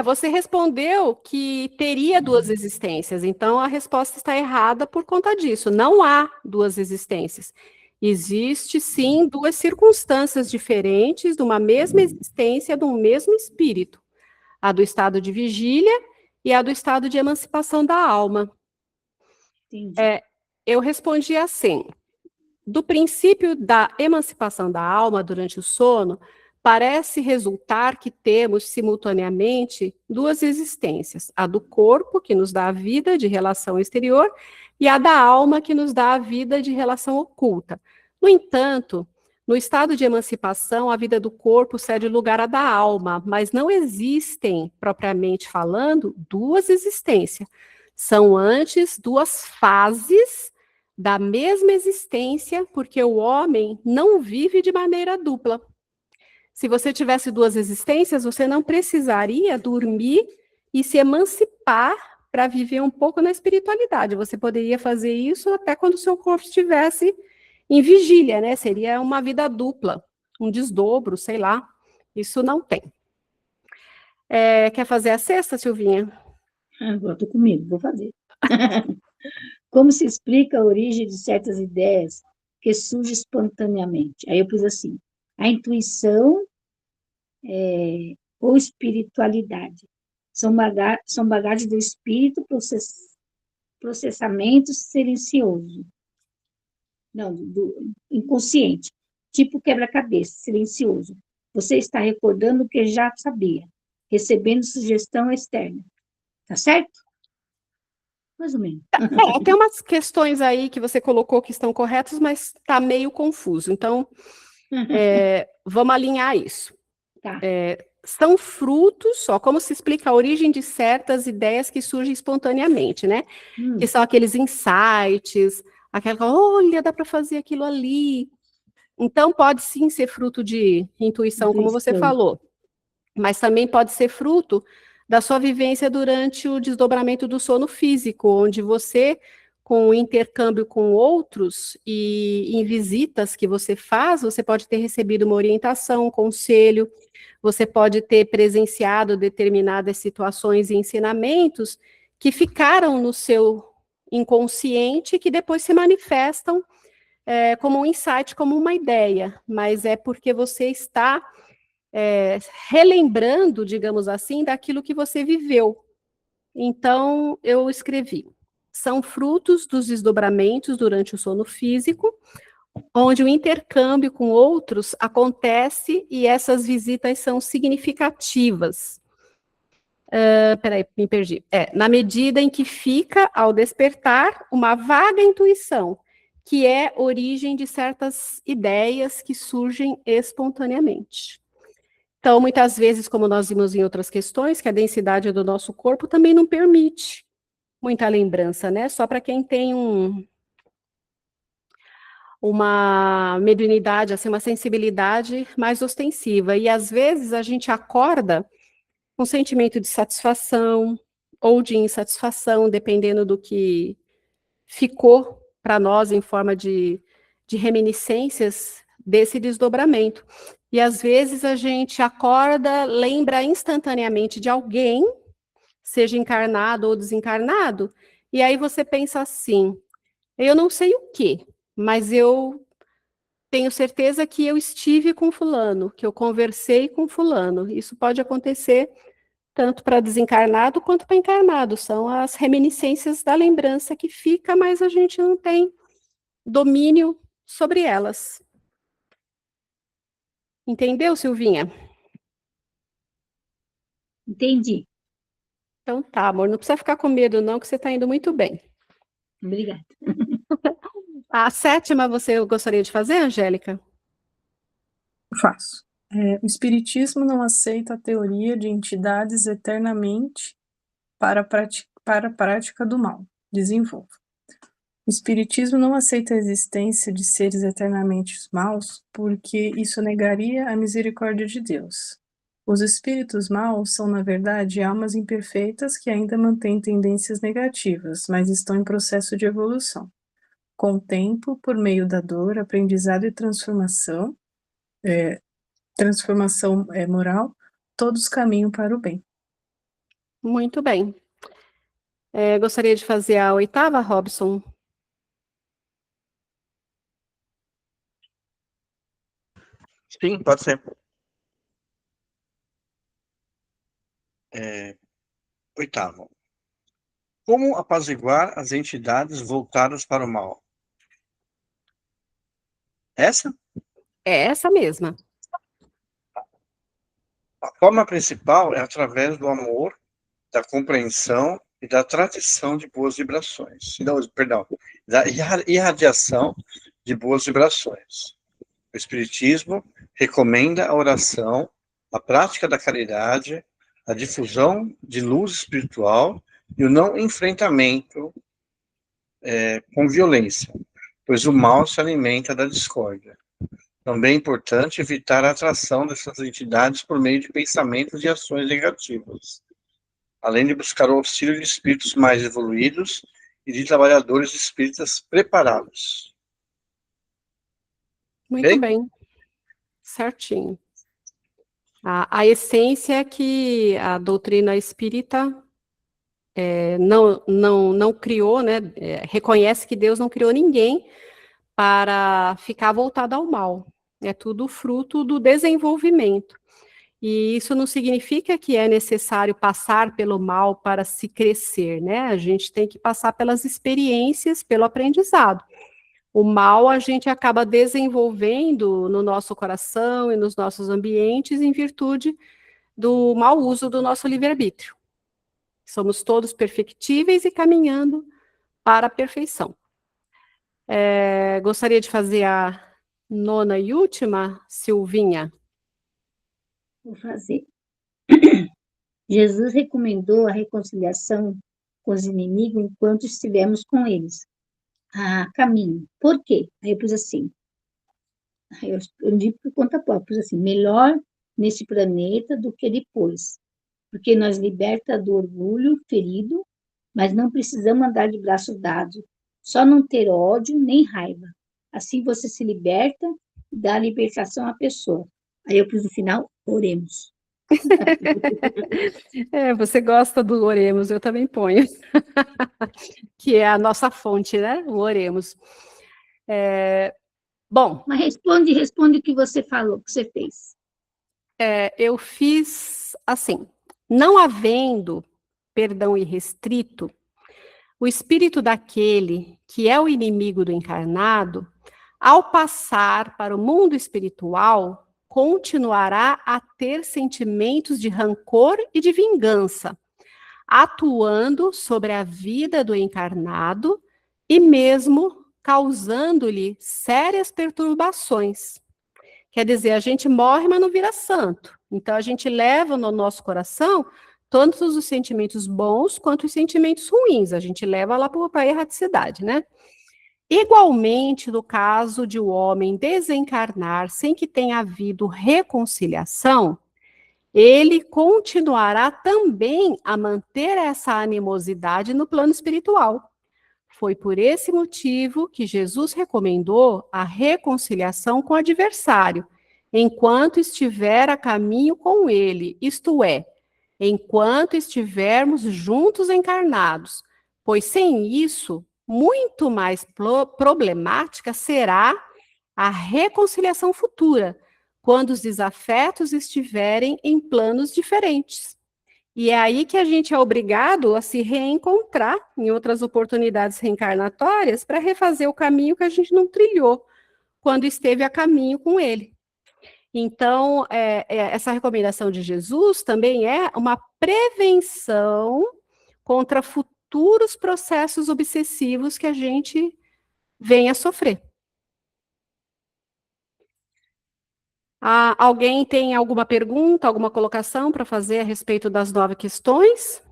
Você respondeu que teria duas existências, então a resposta está errada por conta disso. Não há duas existências. Existe, sim, duas circunstâncias diferentes de uma mesma existência, de um mesmo espírito. A do estado de vigília e a do estado de emancipação da alma. Entendi. Eu respondi assim: do princípio da emancipação da alma durante o sono, parece resultar que temos simultaneamente duas existências, a do corpo, que nos dá a vida de relação exterior, e a da alma, que nos dá a vida de relação oculta. No entanto, no estado de emancipação, a vida do corpo cede lugar à da alma, mas não existem, propriamente falando, duas existências. São antes duas fases da mesma existência, porque o homem não vive de maneira dupla. Se você tivesse duas existências, você não precisaria dormir e se emancipar para viver um pouco na espiritualidade. Você poderia fazer isso até quando o seu corpo estivesse em vigília, né? Seria uma vida dupla, um desdobro, sei lá. Isso não tem. Quer fazer a sexta, Silvinha? Agora estou comigo, vou fazer. Como se explica a origem de certas ideias que surgem espontaneamente? Aí eu pus assim, a intuição ou espiritualidade são bagagens do espírito, processamento silencioso, não, do inconsciente, tipo quebra-cabeça, silencioso. Você está recordando o que já sabia, recebendo sugestão externa. Tá certo? Mais ou menos. Tem umas questões aí que você colocou que estão corretas, mas está meio confuso. Então, vamos alinhar isso. Tá. São frutos, como se explica a origem de certas ideias que surgem espontaneamente, né? Que são aqueles insights, olha, dá para fazer aquilo ali. Então, pode sim ser fruto de intuição, como você falou, mas também pode ser fruto da sua vivência durante o desdobramento do sono físico, onde você, com o intercâmbio com outros e em visitas que você faz, você pode ter recebido uma orientação, um conselho, você pode ter presenciado determinadas situações e ensinamentos que ficaram no seu inconsciente, que depois se manifestam como um insight, como uma ideia, mas é porque você está relembrando, digamos assim, daquilo que você viveu. Então, eu escrevi, são frutos dos desdobramentos durante o sono físico, onde o intercâmbio com outros acontece e essas visitas são significativas. Peraí, me perdi. Na medida em que fica, ao despertar, uma vaga intuição, que é origem de certas ideias que surgem espontaneamente. Então, muitas vezes, como nós vimos em outras questões, que a densidade do nosso corpo também não permite muita lembrança, né? Só para quem tem uma mediunidade, assim, uma sensibilidade mais ostensiva. E, às vezes, a gente acorda com um sentimento de satisfação ou de insatisfação, dependendo do que ficou para nós em forma de reminiscências desse desdobramento. E às vezes a gente acorda, lembra instantaneamente de alguém, seja encarnado ou desencarnado, e aí você pensa assim, eu não sei o quê, mas eu tenho certeza que eu estive com fulano, que eu conversei com fulano. Isso pode acontecer tanto para desencarnado quanto para encarnado. São as reminiscências da lembrança que fica, mas a gente não tem domínio sobre elas. Entendeu, Silvinha? Entendi. Então tá, amor, não precisa ficar com medo não, que você está indo muito bem. Obrigada. A sétima você gostaria de fazer, Angélica? Faço. O Espiritismo não aceita a teoria de entidades eternamente para a prática do mal. Desenvolva. O Espiritismo não aceita a existência de seres eternamente maus, porque isso negaria a misericórdia de Deus. Os espíritos maus são, na verdade, almas imperfeitas que ainda mantêm tendências negativas, mas estão em processo de evolução. Com o tempo, por meio da dor, aprendizado e transformação moral, todos caminham para o bem. Muito bem. Gostaria de fazer a oitava, Robson? Sim, pode ser. Oitavo. Como apaziguar as entidades voltadas para o mal? Essa? É essa mesma. A forma principal é através do amor, da compreensão e da tradição de boas vibrações. Da irradiação de boas vibrações. O Espiritismo recomenda a oração, a prática da caridade, a difusão de luz espiritual e o não enfrentamento com violência, pois o mal se alimenta da discórdia. Também é importante evitar a atração dessas entidades por meio de pensamentos e ações negativas. além de buscar o auxílio de espíritos mais evoluídos e de trabalhadores espíritas preparados. Muito Ok? bem, certinho. A essência é que a doutrina espírita não criou, né, reconhece que Deus não criou ninguém para ficar voltado ao mal. É tudo fruto do desenvolvimento. E isso não significa que é necessário passar pelo mal para se crescer, né? A gente tem que passar pelas experiências, pelo aprendizado. O mal a gente acaba desenvolvendo no nosso coração e nos nossos ambientes em virtude do mau uso do nosso livre-arbítrio. Somos todos perfectíveis e caminhando para a perfeição. Gostaria de fazer a nona e última, Silvinha. Vou fazer. Jesus recomendou a reconciliação com os inimigos enquanto estivermos com eles. A caminho. Por quê? Aí eu pus assim, eu digo por conta própria, pus assim, melhor neste planeta do que depois, porque nos liberta do orgulho ferido, mas não precisamos andar de braço dado, só não ter ódio nem raiva. Assim você se liberta e dá a libertação à pessoa. Aí eu pus no final, oremos. Você gosta do oremos, eu também ponho. Que é a nossa fonte, né? O oremos. Bom, Mas responde o que você falou, o que você fez. eu fiz assim, não havendo perdão irrestrito, o espírito daquele que é o inimigo do encarnado, ao passar para o mundo espiritual, continuará a ter sentimentos de rancor e de vingança, atuando sobre a vida do encarnado e mesmo causando-lhe sérias perturbações. Quer dizer, a gente morre, mas não vira santo. Então, a gente leva no nosso coração tanto os sentimentos bons quanto os sentimentos ruins. A gente leva lá para a erraticidade, né? Igualmente, no caso de o homem desencarnar sem que tenha havido reconciliação, ele continuará também a manter essa animosidade no plano espiritual. Foi por esse motivo que Jesus recomendou a reconciliação com o adversário, enquanto estiver a caminho com ele, isto é, enquanto estivermos juntos encarnados, pois sem isso, muito mais problemática será a reconciliação futura, quando os desafetos estiverem em planos diferentes. E é aí que a gente é obrigado a se reencontrar em outras oportunidades reencarnatórias para refazer o caminho que a gente não trilhou quando esteve a caminho com ele. Então, essa recomendação de Jesus também é uma prevenção contra futuros processos obsessivos que a gente venha a sofrer. Alguém tem alguma pergunta, alguma colocação para fazer a respeito das 9 questões?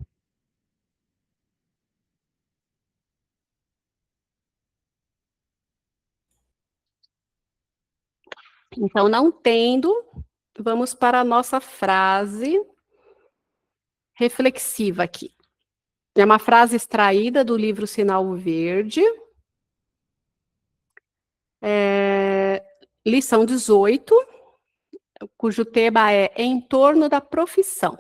Então, não tendo, vamos para a nossa frase reflexiva aqui. É uma frase extraída do livro Sinal Verde, lição 18, cujo tema é Em torno da profissão.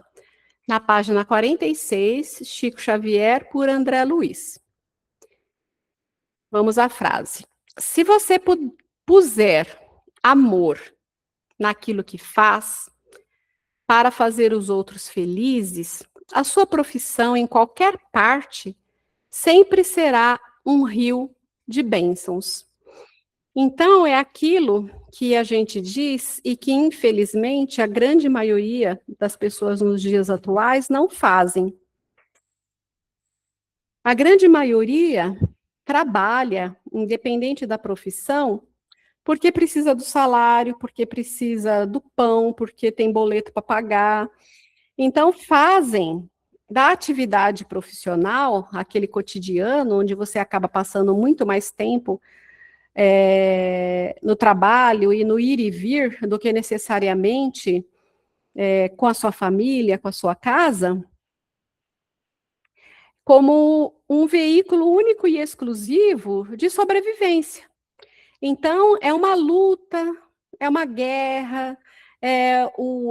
Na página 46, Chico Xavier, por André Luiz. Vamos à frase. Se você puser amor naquilo que faz, para fazer os outros felizes, a sua profissão em qualquer parte sempre será um rio de bênçãos. Então, é aquilo que a gente diz e que, infelizmente, a grande maioria das pessoas nos dias atuais não fazem. A grande maioria trabalha, independente da profissão, porque precisa do salário, porque precisa do pão, porque tem boleto para pagar. Então, fazem da atividade profissional, aquele cotidiano, onde você acaba passando muito mais tempo no trabalho e no ir e vir do que necessariamente com a sua família, com a sua casa, como um veículo único e exclusivo de sobrevivência. Então, é uma luta, é uma guerra,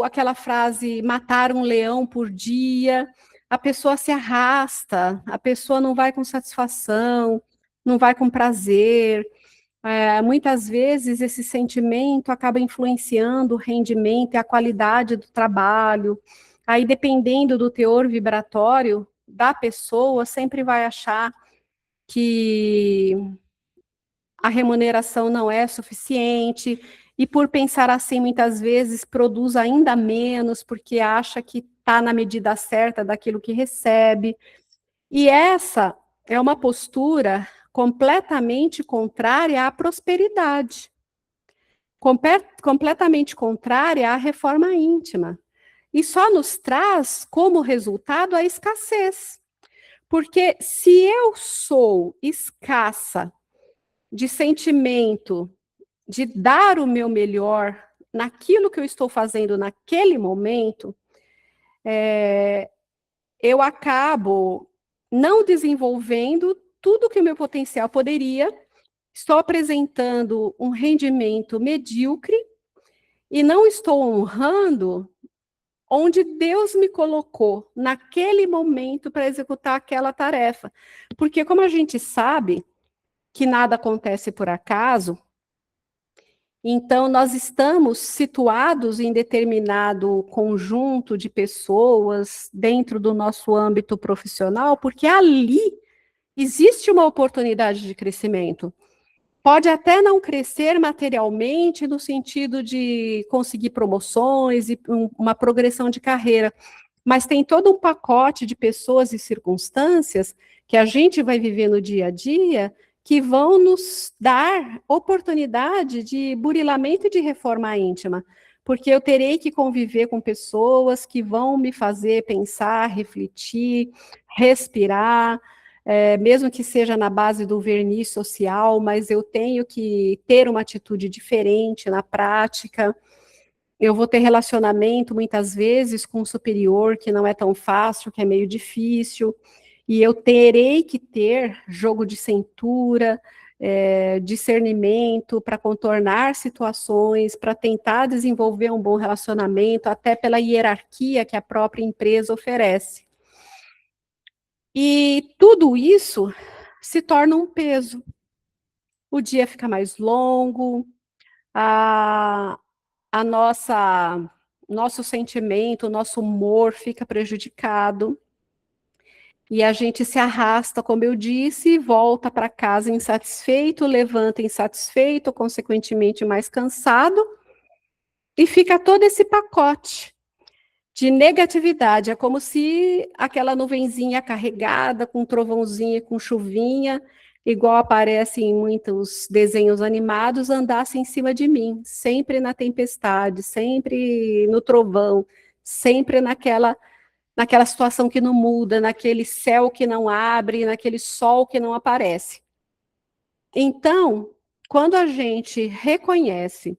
aquela frase, matar um leão por dia, a pessoa se arrasta, a pessoa não vai com satisfação, não vai com prazer. Muitas vezes esse sentimento acaba influenciando o rendimento e a qualidade do trabalho. Aí, dependendo do teor vibratório da pessoa, sempre vai achar que a remuneração não é suficiente, e por pensar assim, muitas vezes produz ainda menos, porque acha que está na medida certa daquilo que recebe. E essa é uma postura completamente contrária à prosperidade, completamente contrária à reforma íntima. E só nos traz como resultado a escassez. Porque se eu sou escassa de sentimento, de dar o meu melhor naquilo que eu estou fazendo naquele momento, eu acabo não desenvolvendo tudo que o meu potencial poderia, estou apresentando um rendimento medíocre e não estou honrando onde Deus me colocou naquele momento para executar aquela tarefa. Porque como a gente sabe que nada acontece por acaso, então nós estamos situados em determinado conjunto de pessoas dentro do nosso âmbito profissional, porque ali existe uma oportunidade de crescimento. Pode até não crescer materialmente no sentido de conseguir promoções e uma progressão de carreira, mas tem todo um pacote de pessoas e circunstâncias que a gente vai viver no dia a dia que vão nos dar oportunidade de burilamento e de reforma íntima, porque eu terei que conviver com pessoas que vão me fazer pensar, refletir, respirar, mesmo que seja na base do verniz social, mas eu tenho que ter uma atitude diferente na prática. Eu vou ter relacionamento, muitas vezes, com um superior, que não é tão fácil, que é meio difícil, e eu terei que ter jogo de cintura, discernimento para contornar situações, para tentar desenvolver um bom relacionamento, até pela hierarquia que a própria empresa oferece. E tudo isso se torna um peso. O dia fica mais longo, nosso sentimento, o nosso humor fica prejudicado, e a gente se arrasta, como eu disse, volta para casa insatisfeito, levanta insatisfeito, consequentemente mais cansado, e fica todo esse pacote de negatividade. É como se aquela nuvenzinha carregada, com trovãozinho, com chuvinha, igual aparece em muitos desenhos animados, andasse em cima de mim, sempre na tempestade, sempre no trovão, sempre naquela situação que não muda, naquele céu que não abre, naquele sol que não aparece. Então, quando a gente reconhece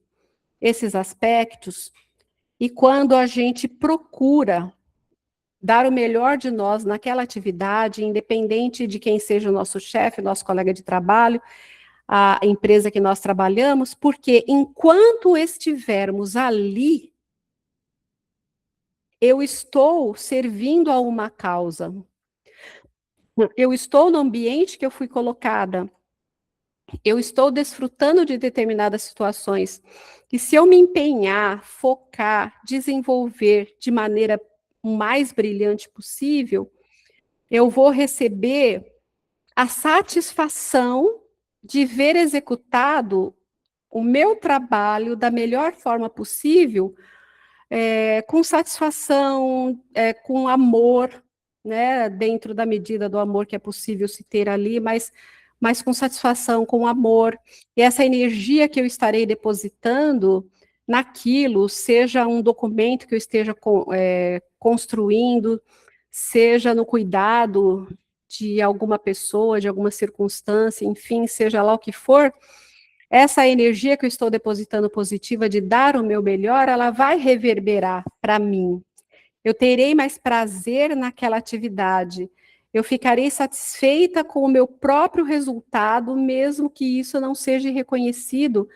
esses aspectos e quando a gente procura dar o melhor de nós naquela atividade, independente de quem seja o nosso chefe, nosso colega de trabalho, a empresa que nós trabalhamos, porque enquanto estivermos ali, eu estou servindo a uma causa. Eu estou no ambiente que eu fui colocada. Eu estou desfrutando de determinadas situações. E se eu me empenhar, focar, desenvolver de maneira mais brilhante possível, eu vou receber a satisfação de ver executado o meu trabalho da melhor forma possível, com satisfação, com amor, né, dentro da medida do amor que é possível se ter ali, mas com satisfação, com amor. E essa energia que eu estarei depositando naquilo, seja um documento que eu esteja construindo, seja no cuidado de alguma pessoa, de alguma circunstância, enfim, seja lá o que for, essa energia que eu estou depositando positiva de dar o meu melhor, ela vai reverberar para mim. Eu terei mais prazer naquela atividade. Eu ficarei satisfeita com o meu próprio resultado, mesmo que isso não seja reconhecido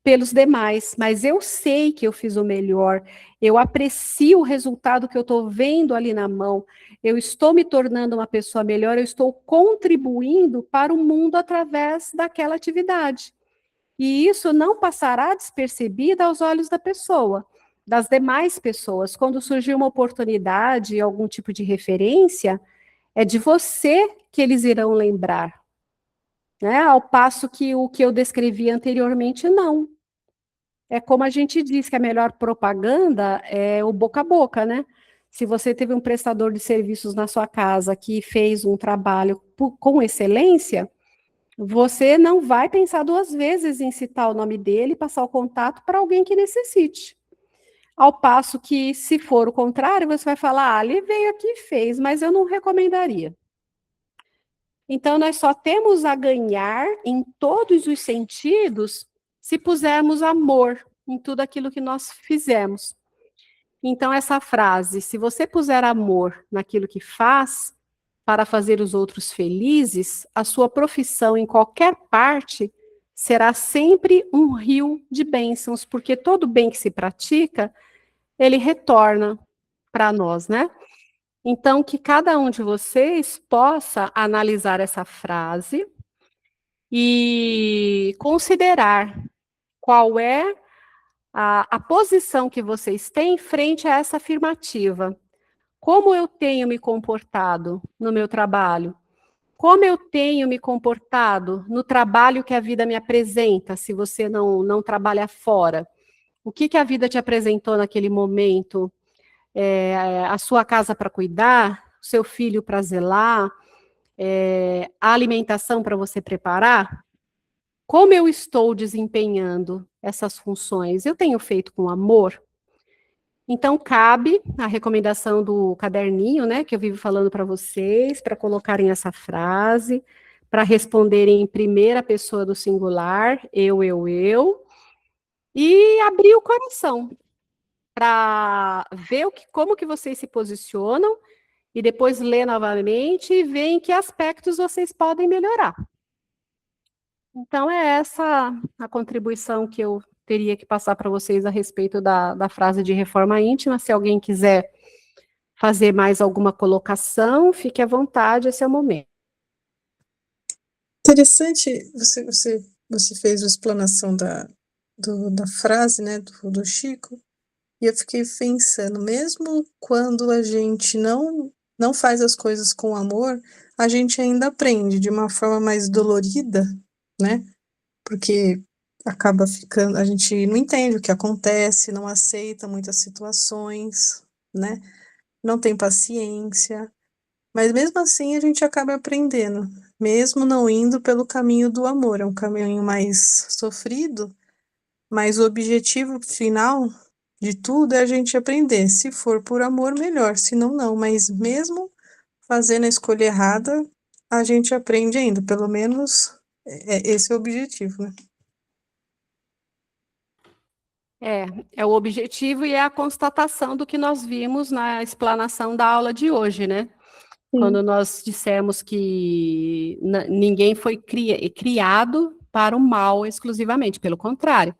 pelos demais, mas eu sei que eu fiz o melhor, eu aprecio o resultado que eu estou vendo ali na mão, eu estou me tornando uma pessoa melhor, eu estou contribuindo para o mundo através daquela atividade. E isso não passará despercebido aos olhos da pessoa, das demais pessoas. Quando surgir uma oportunidade, algum tipo de referência, é de você que eles irão lembrar, né? Ao passo que o que eu descrevi anteriormente, não. É como a gente diz que a melhor propaganda é o boca a boca, né? Se você teve um prestador de serviços na sua casa que fez um trabalho com excelência, você não vai pensar duas vezes em citar o nome dele e passar o contato para alguém que necessite. Ao passo que, se for o contrário, você vai falar, ah, ele veio aqui e fez, mas eu não recomendaria. Então, nós só temos a ganhar em todos os sentidos se pusermos amor em tudo aquilo que nós fizemos. Então, essa frase, se você puser amor naquilo que faz, para fazer os outros felizes, a sua profissão em qualquer parte será sempre um rio de bênçãos, porque todo bem que se pratica, ele retorna para nós, né? Então, que cada um de vocês possa analisar essa frase e considerar qual é a posição que vocês têm frente a essa afirmativa. Como eu tenho me comportado no meu trabalho? Como eu tenho me comportado no trabalho que a vida me apresenta, se você não trabalha fora? O que a vida te apresentou naquele momento? A sua casa para cuidar, o seu filho para zelar, a alimentação para você preparar? Como eu estou desempenhando essas funções? Eu tenho feito com amor? Então, cabe a recomendação do caderninho, né, que eu vivo falando para vocês, para colocarem essa frase, para responderem em primeira pessoa do singular, eu, e abrir o coração para ver como que vocês se posicionam e depois ler novamente e ver em que aspectos vocês podem melhorar. Então, é essa a contribuição que eu teria que passar para vocês a respeito da frase de reforma íntima. Se alguém quiser fazer mais alguma colocação, fique à vontade, esse é o momento. Interessante, você fez a explanação da frase, né, do Chico, e eu fiquei pensando, mesmo quando a gente não faz as coisas com amor, a gente ainda aprende de uma forma mais dolorida, né? Porque acaba ficando, a gente não entende o que acontece, não aceita muitas situações, né? Não tem paciência, mas mesmo assim a gente acaba aprendendo, mesmo não indo pelo caminho do amor, é um caminho mais sofrido, mas o objetivo final de tudo é a gente aprender. Se for por amor, melhor, se não, não. Mas mesmo fazendo a escolha errada, a gente aprende ainda, pelo menos esse é o objetivo, né? É o objetivo e é a constatação do que nós vimos na explanação da aula de hoje, né? Sim. Quando nós dissemos que ninguém foi criado para o mal exclusivamente, pelo contrário,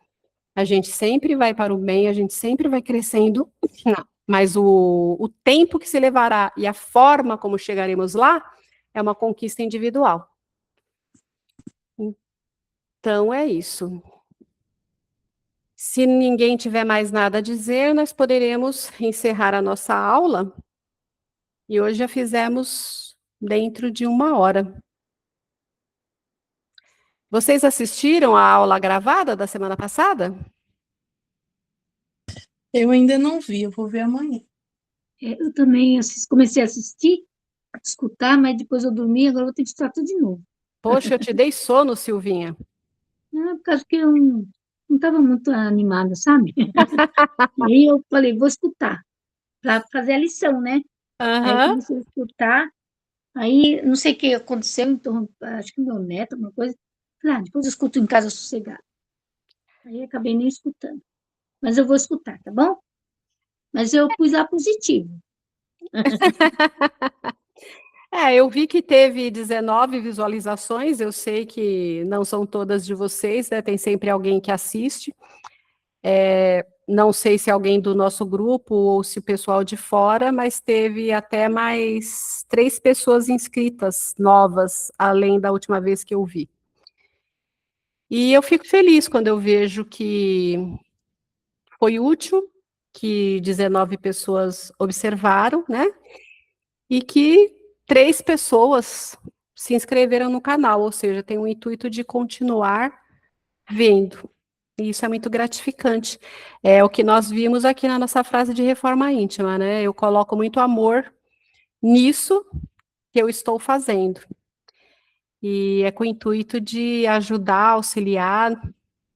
a gente sempre vai para o bem, a gente sempre vai crescendo, mas o tempo que se levará e a forma como chegaremos lá é uma conquista individual. Então, é isso. Se ninguém tiver mais nada a dizer, nós poderemos encerrar a nossa aula. E hoje já fizemos dentro de 1 hora. Vocês assistiram a aula gravada da semana passada? Eu ainda não vi, eu vou ver amanhã. Eu também comecei a assistir, escutar, mas depois eu dormi, agora eu vou ter que escutar tudo de novo. Poxa, eu te dei sono, Silvinha. Por causa que eu não estava muito animada, sabe? Aí eu falei, vou escutar, para fazer a lição, né? Aí eu comecei a escutar, aí não sei o que aconteceu, então acho que meu neto, alguma coisa. Falei, depois eu escuto em casa sossegado. Aí acabei nem escutando. Mas eu vou escutar, tá bom? Mas eu pus lá positivo. Eu vi que teve 19 visualizações, eu sei que não são todas de vocês, né? Tem sempre alguém que assiste. Não sei se é alguém do nosso grupo ou se o pessoal de fora, mas teve até mais 3 pessoas inscritas novas, além da última vez que eu vi. E eu fico feliz quando eu vejo que foi útil, que 19 pessoas observaram, né? E que 3 pessoas se inscreveram no canal, ou seja, tem o intuito de continuar vendo. E isso é muito gratificante. É o que nós vimos aqui na nossa frase de reforma íntima, né? Eu coloco muito amor nisso que eu estou fazendo. E é com o intuito de ajudar, auxiliar,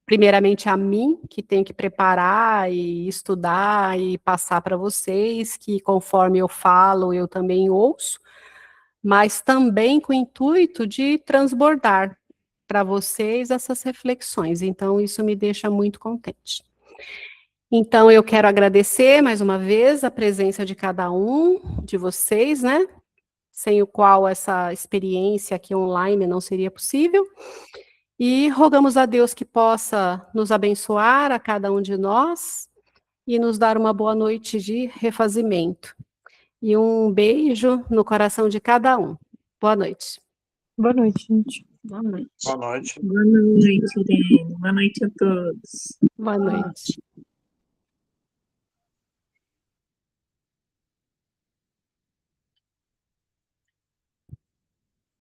primeiramente a mim, que tenho que preparar e estudar e passar para vocês, que conforme eu falo, eu também ouço, mas também com o intuito de transbordar para vocês essas reflexões. Então, isso me deixa muito contente. Então, eu quero agradecer mais uma vez a presença de cada um de vocês, né? Sem o qual essa experiência aqui online não seria possível. E rogamos a Deus que possa nos abençoar a cada um de nós e nos dar uma boa noite de refazimento. E um beijo no coração de cada um. Boa noite. Boa noite, gente. Boa noite. Boa noite. Boa noite, Irene. Boa noite a todos. Boa noite.